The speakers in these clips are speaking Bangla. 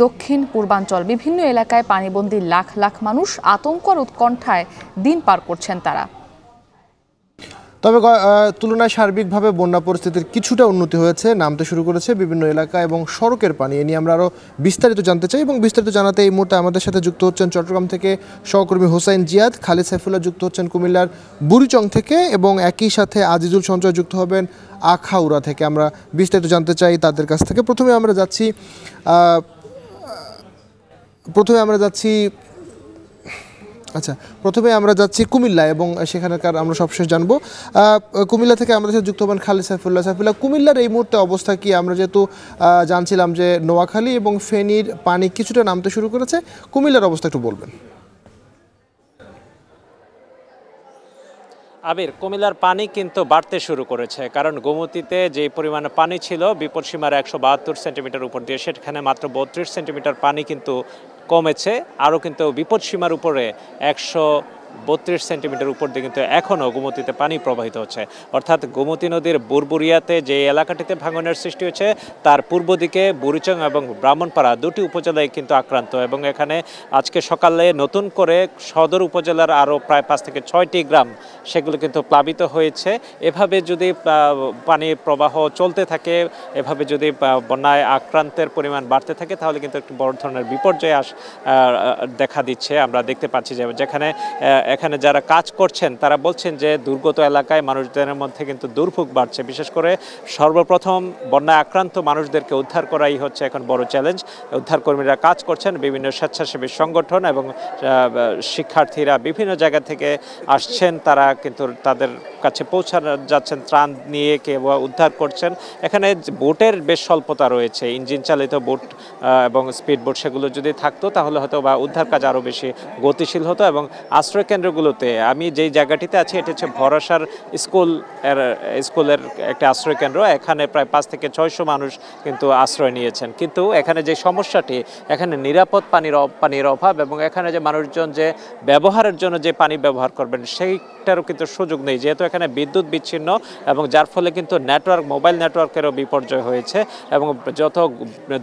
দক্ষিণ পূর্বাঞ্চল বিভিন্ন এলাকায় পানিবন্দী লাখ লাখ মানুষ আতঙ্ক আর উৎকণ্ঠায় দিন পার করছেন তারা। তবে তুলনায় সার্বিকভাবে বন্যা পরিস্থিতির কিছুটা উন্নতি হয়েছে, নামতে শুরু করেছে বিভিন্ন এলাকা এবং সড়কের পানি। এ নিয়ে আমরা আরও বিস্তারিত জানতে চাই এবং বিস্তারিত জানাতে এই মুহূর্তে আমাদের সাথে যুক্ত হচ্ছেন চট্টগ্রাম থেকে সহকর্মী হোসাইন জিয়াদ, খালিদ সাইফুল্লাহ যুক্ত হচ্ছেন কুমিল্লার বুড়িচং থেকে এবং একই সাথে আজিজুল সঞ্চয় যুক্ত হবেন আখাউড়া থেকে। আমরা বিস্তারিত জানতে চাই তাদের কাছ থেকে। প্রথমে আমরা যাচ্ছি কুমিল্লা এবং সেখানকার আমরা সবশেষ জানবো। কুমিল্লা থেকে আমাদের সাথে যুক্ত হবেন খালিদ সাইফুল্লাহ। কুমিল্লার এই মুহূর্তে অবস্থা কি? আমরা যেহেতু জানছিলাম যে নোয়াখালী এবং ফেনীর পানি কিছুটা নামতে শুরু করেছে, কুমিল্লার অবস্থা একটু বলবেন। আবির, কুমিল্লার পানি কিন্তু বাড়তে শুরু করেছে, কারণ গোমতীতে যে পরিমাণে পানি ছিল বিপদসীমার 172 সেন্টিমিটার উপর দিয়ে, সেখানে মাত্র 32 সেন্টিমিটার পানি কিন্তু কমেছে। আরও কিন্তু বিপদসীমার উপরে 132 সেন্টিমিটার উপর দিয়ে কিন্তু এখনও গোমতীতে পানি প্রবাহিত হচ্ছে। অর্থাৎ গোমতী নদীর বুরবুরিয়াতে যে এলাকাটিতে ভাঙনের সৃষ্টি হচ্ছে তার পূর্ব দিকে বুড়িচং এবং ব্রাহ্মণপাড়া দুটি উপজেলায় কিন্তু আক্রান্ত, এবং এখানে আজকে সকালে নতুন করে সদর উপজেলার আরও প্রায় 5 থেকে 6টি গ্রাম সেগুলো কিন্তু প্লাবিত হয়েছে। এভাবে যদি পানি প্রবাহ চলতে থাকে, এভাবে যদি বন্যায় আক্রান্তের পরিমাণ বাড়তে থাকে, তাহলে কিন্তু একটি বড় ধরনের বিপর্যয় দেখা দিচ্ছে। আমরা দেখতে পাচ্ছি যে এখানে যারা কাজ করছেন তারা বলছেন যে দুর্গত এলাকায় মানুষদের মধ্যে কিন্তু দুর্ভোগ বাড়ছে। বিশেষ করে সর্বপ্রথম বন্যায় আক্রান্ত মানুষদেরকে উদ্ধার করাই হচ্ছে এখন বড় চ্যালেঞ্জ। উদ্ধারকর্মীরা কাজ করছেন, বিভিন্ন স্বেচ্ছাসেবী সংগঠন এবং শিক্ষার্থীরা বিভিন্ন জায়গা থেকে আসছেন, তারা কিন্তু তাদের কাছে পৌঁছানো যাচ্ছেন, ত্রাণ নিয়ে কেউ উদ্ধার করছেন। এখানে বোটের বেশ স্বল্পতা রয়েছে, ইঞ্জিন চালিত বোট এবং স্পিড বোট সেগুলো যদি থাকতো তাহলে হয়তো বা উদ্ধার কাজ আরও বেশি গতিশীল হতো। এবং আশ্রয় কেন্দ্রগুলোতে, আমি যেই জায়গাটিতে আছি এটা হচ্ছে ভরসার স্কুলের একটা আশ্রয় কেন্দ্র। এখানে প্রায় 5 থেকে 600 মানুষ কিন্তু আশ্রয় নিয়েছেন। কিন্তু এখানে যে সমস্যাটি, এখানে নিরাপদ পানির অভাব, এবং এখানে যে মানুষজন যে ব্যবহারের জন্য যে পানি ব্যবহার করবেন সেইটারও কিন্তু সুযোগ নেই, যেহেতু এখানে বিদ্যুৎ বিচ্ছিন্ন, এবং যার ফলে কিন্তু মোবাইল নেটওয়ার্কেরও বিপর্যয় হয়েছে। এবং যত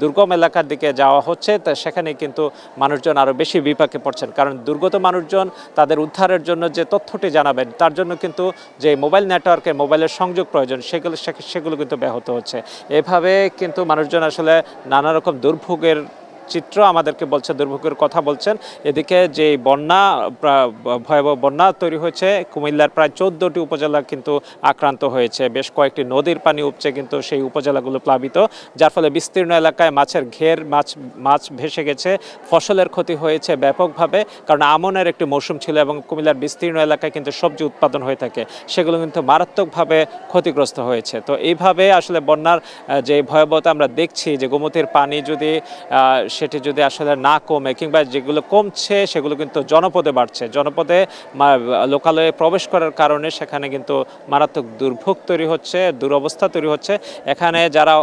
দুর্গম এলাকার দিকে যাওয়া হচ্ছে তা সেখানে কিন্তু মানুষজন আরও বেশি বিপাকে পড়ছেন, কারণ দুর্গত মানুষজন তাদের উদ্ধারের জন্য যে তথ্যটি জানাবেন তার জন্য কিন্তু যে মোবাইল নেটওয়ার্কে মোবাইলের সংযোগ প্রয়োজন সেগুলো কিন্তু ব্যাহত হচ্ছে। এভাবে কিন্তু মানুষজন আসলে নানা রকম দুর্ভোগের চিত্র আমাদেরকে বলছে, দুর্ভোগের কথা বলছেন। এদিকে যে ভয়াবহ বন্যা তৈরি হয়েছে, কুমিল্লার প্রায় 14টি উপজেলা কিন্তু আক্রান্ত হয়েছে। বেশ কয়েকটি নদীর পানি উপচে কিন্তু সেই উপজেলাগুলো প্লাবিত, যার ফলে বিস্তীর্ণ এলাকায় মাছের ঘের, মাছ ভেসে গেছে। ফসলের ক্ষতি হয়েছে ব্যাপকভাবে, কারণ আমনের একটি মৌসুম ছিল এবং কুমিল্লার বিস্তীর্ণ এলাকায় কিন্তু সবজি উৎপাদন হয়ে থাকে, সেগুলো কিন্তু মারাত্মকভাবে ক্ষতিগ্রস্ত হয়েছে। তো এইভাবে আসলে বন্যার যে ভয়াবহতা আমরা দেখছি, যে গোমতীর পানি সেটি যদি আসলে না কমে, কিংবা যেগুলো কমছে সেগুলো কিন্তু জনপদে বাড়ছে, জনপদে লোকালয়ে প্রবেশ করার কারণে সেখানে কিন্তু মারাত্মক দুর্ভোগ তৈরি হচ্ছে, দুরবস্থা তৈরি হচ্ছে। এখানে যারা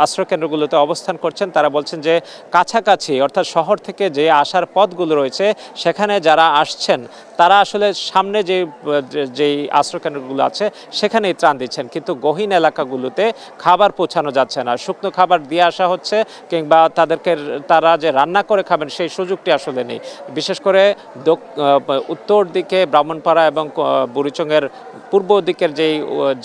আশ্রয়কেন্দ্রগুলোতে অবস্থান করছেন তারা বলছেন যে কাছাকাছি, অর্থাৎ শহর থেকে যে আসার পথগুলো রয়েছে সেখানে যারা আসছেন তারা আসলে সামনে যেই আশ্রয়কেন্দ্রগুলো আছে সেখানেই ত্রাণ দিচ্ছেন, কিন্তু গহীন এলাকাগুলোতে খাবার পৌঁছানো যাচ্ছে না। শুকনো খাবার দিয়ে আসা হচ্ছে, কিংবা তারা যে রান্না করে খাবেন সেই সুযোগটি আসলে নেই। বিশেষ করে উত্তর দিকে ব্রাহ্মণপাড়া এবং বুড়িচংয়ের পূর্ব দিকের যেই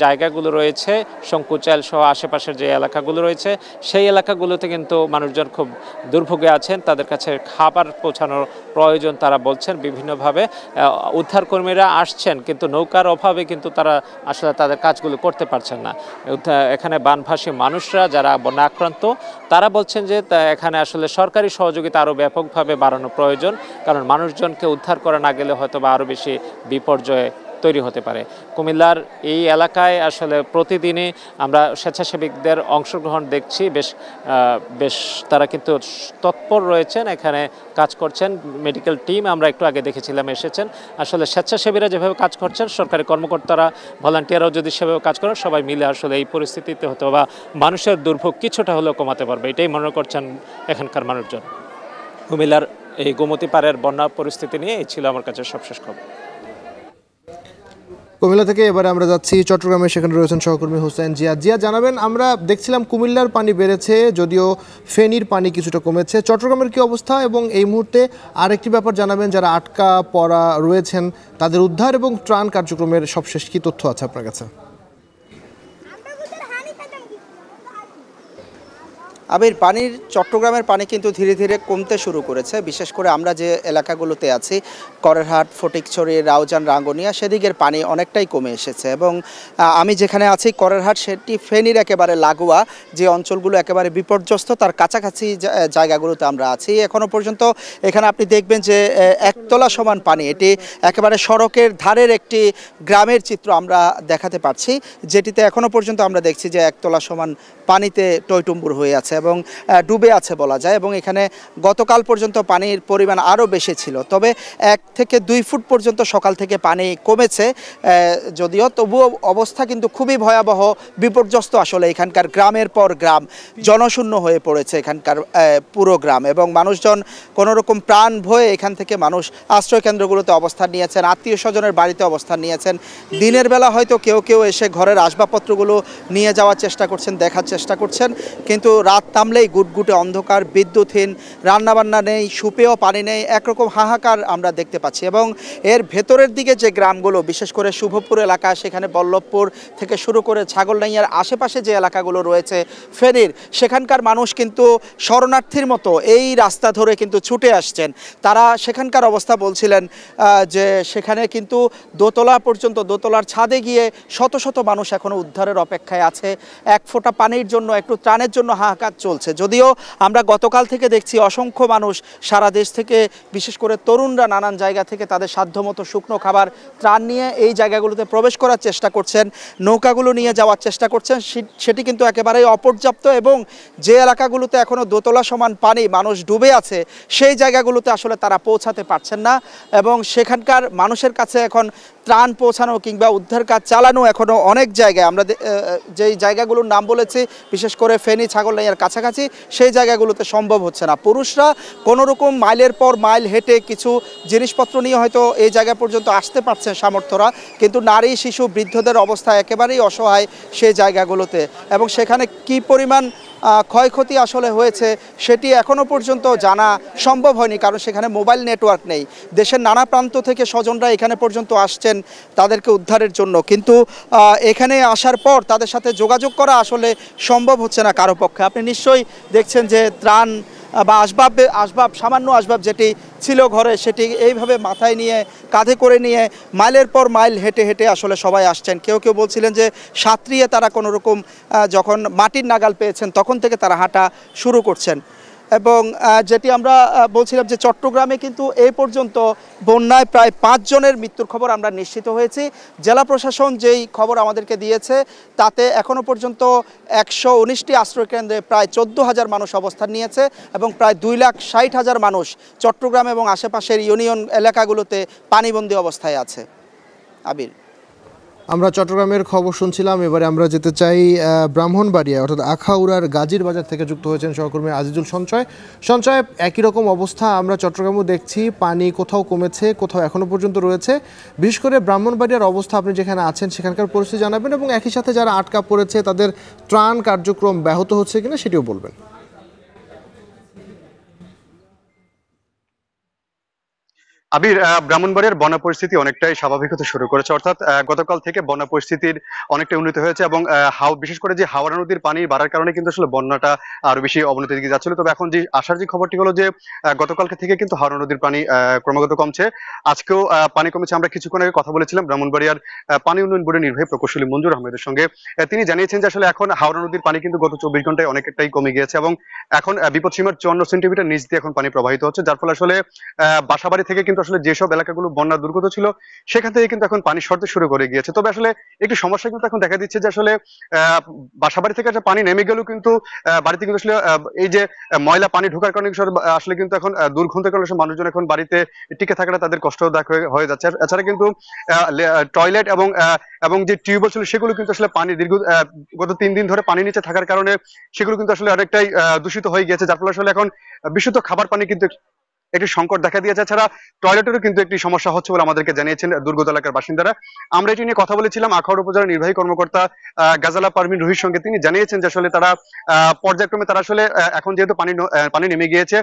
জায়গাগুলো রয়েছে, শঙ্কুচাইল সহ আশেপাশের যে এলাকাগুলো রয়েছে, সেই এলাকাগুলোতে কিন্তু মানুষজন খুব দুর্ভোগে আছেন। তাদের কাছে খাবার পৌঁছানোর প্রয়োজন তারা বলছেন বিভিন্নভাবে। উদ্ধারকর্মীরা আসছেন, কিন্তু নৌকার অভাবে কিন্তু তারা আসলে তাদের কাজগুলো করতে পারছেন না। এখানে বানভাসী মানুষরা যারা বন্যা আক্রান্ত তারা বলছেন যে এখানে আসলে সরকারি সহযোগিতা আরও ব্যাপকভাবে বাড়ানো প্রয়োজন, কারণ মানুষজনকে উদ্ধার করা না গেলে হয়তো বা আরও বেশি বিপর্যয় তৈরি হতে পারে। কুমিল্লার এই এলাকায় আসলে প্রতিদিনই আমরা স্বেচ্ছাসেবীদের অংশগ্রহণ দেখছি, বেশ তারা কিন্তু তৎপর রয়েছেন, এখানে কাজ করছেন। মেডিকেল টিম আমরা একটু আগে দেখেছিলাম এসেছেন। আসলে স্বেচ্ছাসেবীরা যেভাবে কাজ করছেন, সরকারি কর্মকর্তারা, ভলান্টিয়াররাও যদি সেভাবে কাজ করেন, সবাই মিলে আসলে এই পরিস্থিতিতে হয়তো বা মানুষের দুর্ভোগ কিছুটা হলেও কমাতে পারবে, এটাই মনে করছেন এখানকার মানুষজন। কুমিল্লার এই গোমতী পাড়ের বন্যা পরিস্থিতি নিয়ে এই ছিল আমার কাছে সবশেষ খবর। কুমিল্লা থেকে এবারে আমরা যাচ্ছি চট্টগ্রামে, সেখানে রয়েছেন সহকর্মী হোসেন জিয়া। জিয়া, জানাবেন, আমরা দেখছিলাম কুমিল্লার পানি বেড়েছে, যদিও ফেনীর পানি কিছুটা কমেছে। চট্টগ্রামের কি অবস্থা, এবং এই মুহূর্তে আরেকটি ব্যাপার জানাবেন, যারা আটকা পড়া রয়েছেন তাদের উদ্ধার এবং ত্রাণ কার্যক্রমের সবশেষ কি তথ্য আছে আপনার কাছে? আবির, চট্টগ্রামের পানি কিন্তু ধীরে ধীরে কমতে শুরু করেছে। বিশেষ করে আমরা যে এলাকাগুলোতে আছি, করেরহাট, ফটিকছড়ি, রাউজান, রাঙ্গুনিয়া, সেদিকের পানি অনেকটাই কমে এসেছে। এবং আমি যেখানে আছি করেরহাট, সেটি ফেনীর একেবারে লাগোয়া যে অঞ্চলগুলো একেবারে বিপর্যস্ত, তার কাছাকাছি জায়গাগুলোতে আমরা আছি। এখনও পর্যন্ত এখানে আপনি দেখবেন যে একতলা সমান পানি, এটি একেবারে সড়কের ধারের একটি গ্রামের চিত্র আমরা দেখাতে পারছি, যেটিতে এখনও পর্যন্ত আমরা দেখছি যে একতলা সমান পানিতে টইটুম্বুর হয়ে আছে এবং ডুবে আছে বলা যায়। এবং এখানে গতকাল পর্যন্ত পানির পরিমাণ আরও বেশি ছিল, তবে 1 থেকে 2 ফুট পর্যন্ত সকাল থেকে পানি কমেছে যদিও, তবুও অবস্থা কিন্তু খুবই ভয়াবহ, বিপর্যস্ত। আসলে এখানকার গ্রামের পর গ্রাম জনশূন্য হয়ে পড়েছে এখানকার পুরো গ্রাম, এবং মানুষজন কোনোরকম প্রাণ ভয়ে এখান থেকে মানুষ আশ্রয় কেন্দ্রগুলোতে অবস্থান নিয়েছেন, আত্মীয় স্বজনের বাড়িতে অবস্থান নিয়েছেন। দিনের বেলা হয়তো কেউ কেউ এসে ঘরের আসবাবপত্রগুলো নিয়ে যাওয়ার চেষ্টা করছেন, দেখার চেষ্টা করছেন, কিন্তু রাত নামলেই গুটগুটে অন্ধকার, বিদ্যুৎহীন, রান্নাবান্না নেই, সুপেয় পানি নেই, একরকম হাহাকার আমরা দেখতে পাচ্ছি। এবং এর ভেতরের দিকে যে গ্রামগুলো, বিশেষ করে শুভপুর এলাকা, সেখানে বল্লভপুর থেকে শুরু করে ছাগলনাইয়ার আশেপাশে যে এলাকাগুলো রয়েছে ফেনীর, সেখানকার মানুষ কিন্তু শরণার্থীর মতো এই রাস্তা ধরে কিন্তু ছুটে আসছেন। তারা সেখানকার অবস্থা বলছিলেন যে সেখানে কিন্তু দোতলা পর্যন্ত, দোতলার ছাদে গিয়ে শত শত মানুষ এখনও উদ্ধারের অপেক্ষায় আছে। এক ফোঁটা পানির জন্য, একটু ত্রাণের জন্য হাহাকার চলছে। যদিও আমরা গতকাল থেকে দেখছি অসংখ্য মানুষ সারা দেশ থেকে, বিশেষ করে তরুণরা নানান জায়গা থেকে তাদের সাধ্যমতো শুকনো খাবার, ত্রাণ নিয়ে এই জায়গাগুলোতে প্রবেশ করার চেষ্টা করছেন, নৌকাগুলো নিয়ে যাওয়ার চেষ্টা করছেন। সেটি কিন্তু একেবারেই অপর্যাপ্ত, এবং যে এলাকাগুলোতে এখনও দোতলা সমান পানি, মানুষ ডুবে আছে, সেই জায়গাগুলোতে আসলে তারা পৌঁছাতে পারছেন না। এবং সেখানকার মানুষের কাছে এখন ত্রাণ পৌঁছানো কিংবা উদ্ধার কাজ চালানো এখনও অনেক জায়গায়, আমরা যেই জায়গাগুলোর নাম বলেছি, বিশেষ করে ফেনী, ছাগলনাইয়ার কাছাকাছি, সেই জায়গাগুলোতে সম্ভব হচ্ছে না। পুরুষরা কোনো রকম মাইলের পর মাইল হেঁটে কিছু জিনিসপত্র নিয়ে হয়তো এই জায়গা পর্যন্ত আসতে পারছেন সামর্থ্যরা, কিন্তু নারী, শিশু, বৃদ্ধদের অবস্থা একেবারেই অসহায় সেই জায়গাগুলোতে। এবং সেখানে কি পরিমাণ ক্ষয়ক্ষতি আসলে হয়েছে সেটি এখনও পর্যন্ত জানা সম্ভব হয়নি, কারণ সেখানে মোবাইল নেটওয়ার্ক নেই। দেশের নানা প্রান্ত থেকে স্বজনরা এখানে পর্যন্ত আসছেন তাদেরকে উদ্ধারের জন্য, কিন্তু এখানে আসার পর তাদের সাথে যোগাযোগ করা আসলে সম্ভব হচ্ছে না কারো পক্ষে। আপনি নিশ্চয়ই দেখছেন যে ত্রাণ বা আসবাব, সামান্য আসবাব যেটি ছিল ঘরে, সেটি এইভাবে মাথায় নিয়ে, কাঁধে করে নিয়ে মাইলের পর মাইল হেঁটে হেঁটে আসলে সবাই আসছেন। কেউ কেউ বলছিলেন যে সাঁতরিয়ে তারা কোনো রকম যখন মাটির নাগাল পেয়েছেন তখন থেকে তারা হাঁটা শুরু করছেন। এবং যেটি আমরা বলছিলাম যে চট্টগ্রামে কিন্তু এই পর্যন্ত বন্যায় প্রায় 5 জনের মৃত্যুর খবর আমরা নিশ্চিত হয়েছি। জেলা প্রশাসন যেই খবর আমাদেরকে দিয়েছে তাতে এখনও পর্যন্ত 119টি আশ্রয়কেন্দ্রে প্রায় 14,000 মানুষ অবস্থান নিয়েছে, এবং প্রায় 2,60,000 মানুষ চট্টগ্রাম এবং আশেপাশের ইউনিয়ন এলাকাগুলোতে পানিবন্দী অবস্থায় আছে। আবির, আমরা চট্টগ্রামের খবর শুনছিলাম, এবারে আমরা যেতে চাই ব্রাহ্মণবাড়িয়া, অর্থাৎ আখাউড়ার গাজীর বাজার থেকে যুক্ত হয়েছেন সহকর্মী আজিজুল সঞ্চয়। সঞ্চয়, একই রকম অবস্থা আমরা চট্টগ্রামেও দেখছি, পানি কোথাও কমেছে, কোথাও এখনও পর্যন্ত রয়েছে। বিশেষ করে ব্রাহ্মণবাড়িয়ার অবস্থা, আপনি যেখানে আছেন সেখানকার পরিস্থিতি জানাবেন, এবং একই সাথে যারা আটকা পড়েছে তাদের ত্রাণ কার্যক্রম ব্যাহত হচ্ছে কিনা সেটিও বলবেন। আবির, ব্রাহ্মণবাড়িয়ার বন্যা পরিস্থিতি অনেকটাই স্বাভাবিক হতে শুরু করেছে, অর্থাৎ গতকাল থেকে বন্যা পরিস্থিতির অনেকটা উন্নতি হয়েছে, এবং বিশেষ করে যে হাওড়া নদীর পানি বাড়ার কারণে কিন্তু আসলে বন্যাটা আরো বেশি অবনতির দিকে যাচ্ছিল। তবে এখন যে আসার যে খবরটি হলো যে গতকালকে থেকে কিন্তু হাওড়া নদীর পানি ক্রমাগত কমছে। আজকেও পানি কমেছে। আমরা কিছুক্ষণ আগে কথা বলেছিলাম ব্রাহ্মণবাড়িয়ার পানি উন্নয়ন বোর্ডের নির্বাহী প্রকৌশলী মঞ্জুর আহমেদের সঙ্গে। তিনি জানিয়েছেন যে আসলে এখন হাওড়া নদীর পানি কিন্তু গত 24 ঘন্টায় অনেকটাই কমে গিয়েছে, এবং এখন বিপদসীমার 54 সেন্টিমিটার নিচ দিয়ে এখন পানি প্রবাহিত হচ্ছে, যার ফলে আসলে বাসাবাড়ি থেকে কিন্তু আসলে যেসব এলাকাগুলো বন্যা দুর্গত ছিল সেখান থেকে কিন্তু এখন পানি সরতে শুরু করে গিয়েছে। তবে আসলে একটি সমস্যা কিন্তু এখন দেখা দিচ্ছে যে আসলে বাসাবাড়ি থেকে পানি নেমে গেলেও কিন্তু বাড়িতে কিন্তু আসলে এই যে ময়লা পানি ঢোকার কারণে আসলে কিন্তু এখন দুর্গন্ধের কারণে মানুষজন এখন বাড়িতে টিকে থাকাটা তাদের কষ্টদায়ক হয়ে যাচ্ছে। এছাড়া কিন্তু টয়লেট এবং যে টিউবওয়েল ছিল সেগুলো কিন্তু আসলে পানি গত 3 দিন ধরে পানি নিচে থাকার কারণে সেগুলো কিন্তু আসলে অনেকটাই দূষিত হয়ে গিয়েছে, যার ফলে আসলে এখন বিশুদ্ধ খাবার পানি কিন্তু একটি সংকট দেখা দিয়েছে। এছাড়া টয়লেটেরও কিন্তু একটি সমস্যা হচ্ছে বলে আমাদেরকে জানিয়েছেন দুর্গত এলাকার বাসিন্দারা। আমরা এটি নিয়ে কথা বলেছিলাম আখাউড়া উপজেলার নির্বাহী কর্মকর্তা গাজালা পারভিন রুহির সঙ্গে। তিনি জানিয়েছেন যে আসলে তারা পর্যায়ক্রমে তারা আসলে এখন যেহেতু পানি নেমে গিয়েছে,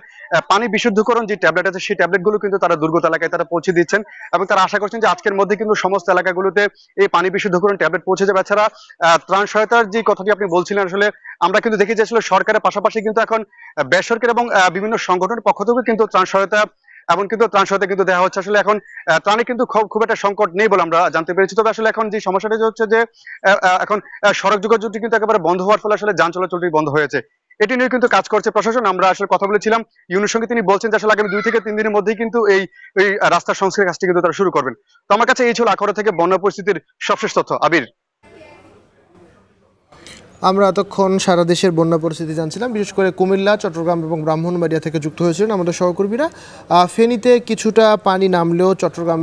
পানি বিশুদ্ধকরণ যে ট্যাবলেট আছে সেই ট্যাবলেটগুলো কিন্তু তারা দুর্গত এলাকায় তারা পৌঁছে দিচ্ছেন এবং তারা আশা করছেন যে আজকের মধ্যে কিন্তু সমস্ত এলাকাগুলোতে এই পানি বিশুদ্ধকরণ ট্যাবলেট পৌঁছে যাবে। এছাড়া ত্রাণ সহায়তার যে কথাটি আপনি বলছিলেন, আসলে আমরা কিন্তু দেখি যে আসলে সরকারের পাশাপাশি কিন্তু এখন বেসরকারি এবং বিভিন্ন সংগঠনের পক্ষ থেকে কিন্তু ত্রাণ সহায়তা কিন্তু দেওয়া হচ্ছে। আসলে এখন ত্রাণে কিন্তু খুব একটা সংকট নেই বলে আমরা জানতে পেরেছি। তবে আসলে এখন যে সমস্যাটা হচ্ছে যে এখন সড়ক যোগাযোগটি কিন্তু একেবারে বন্ধ হওয়ার ফলে আসলে যান চলাচলটি বন্ধ হয়েছে। এটি নিয়ে কিন্তু কাজ করছে প্রশাসন। আমরা আসলে কথা বলেছিলাম ইউনুর সঙ্গে, তিনি বলছেন যে আসলে আগামী 2 থেকে 3 দিনের মধ্যেই কিন্তু এই রাস্তার সংস্কার কাজটি কিন্তু তারা শুরু করবেন। তো আমার কাছে এই ছিল আখাউড়া থেকে বন্যা পরিস্থিতির সবশেষ তথ্য। আবির, আমরা এতক্ষণ সারা দেশের বন্যা পরিস্থিতি জানছিলাম, বিশেষ করে কুমিল্লা, চট্টগ্রাম এবং ব্রাহ্মণবাড়িয়া থেকে যুক্ত হয়েছিলেন আমাদের সহকর্মীরা। ফেনীতে কিছুটা পানি নামলেও চট্টগ্রামে